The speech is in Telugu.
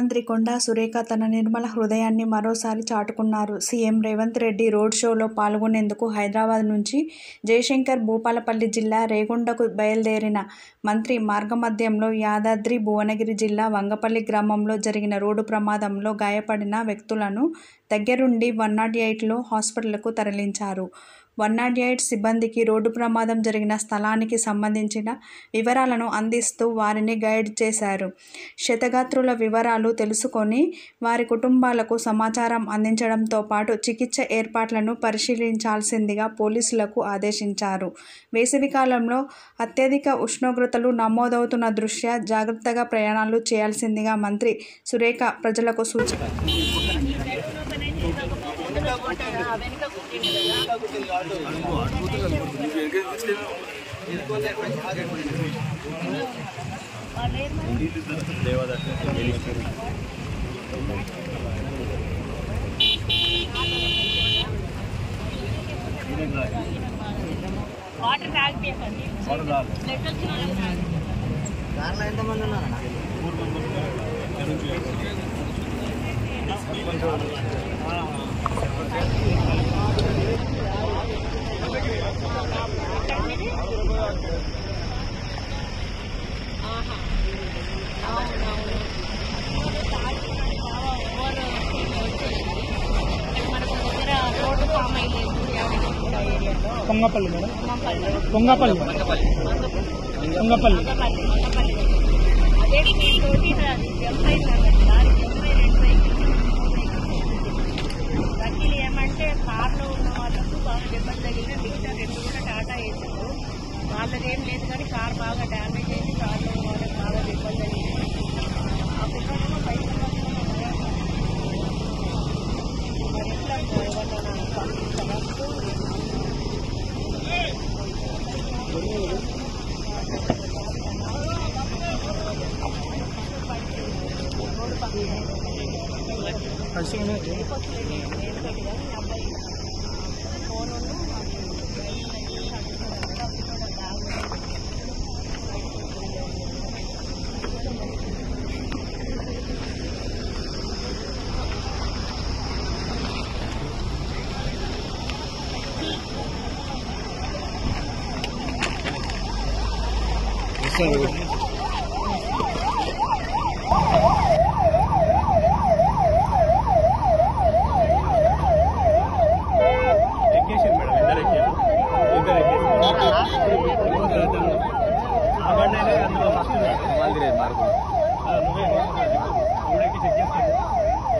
మంత్రి కొండా సురేఖ తన నిర్మల హృదయాన్ని మరోసారి చాటుకున్నారు. సీఎం రేవంత్ రెడ్డి రోడ్ షోలో పాల్గొనేందుకు హైదరాబాద్ నుంచి జయశంకర్ భూపాలపల్లి జిల్లా రేగొండకు బయలుదేరిన మంత్రి మార్గమధ్యంలో యాదాద్రి భువనగిరి జిల్లా వంగపల్లి గ్రామంలో జరిగిన రోడ్డు ప్రమాదంలో గాయపడిన వ్యక్తులను దగ్గరుండి 108లో హాస్పిటల్కు తరలించారు. 108 సిబ్బందికి రోడ్డు ప్రమాదం జరిగిన స్థలానికి సంబంధించిన వివరాలను అందిస్తూ వారిని గైడ్ చేశారు. క్షతగాత్రుల వివరాలు తెలుసుకొని వారి కుటుంబాలకు సమాచారం అందించడంతో పాటు చికిత్స ఏర్పాట్లను పరిశీలించాల్సిందిగా పోలీసులకు ఆదేశించారు. వేసవికాలంలో అత్యధిక ఉష్ణోగ్రతలు నమోదవుతున్న దృష్ట్యా జాగ్రత్తగా ప్రయాణాలు చేయాల్సిందిగా మంత్రి సురేఖ ప్రజలకు సూచించారు. వాటర్ తాగిపోయండి. కార్లో ఎంతమంది ఉన్నారన్నా? 3 పొంగపల్లి మేడం, పొంగపల్లి పొంగపల్లి వకీలు ఏమంటే కార్లో ఉన్న వాళ్ళకు బాగా దెబ్బలు తగిలిన మిగతా 2 కూడా టాటా వేసారు. వాళ్ళదేం లేదు కానీ కార్ బాగా డ్యామేజ్ అయింది. కార్లో ఉన్న వాళ్ళకి బాగా దెబ్బలు తగిలింది. ఆ పిల్లలేమో బయట మరి ఎట్లా ఎవరన్నా పంపించవచ్చు. మార్గం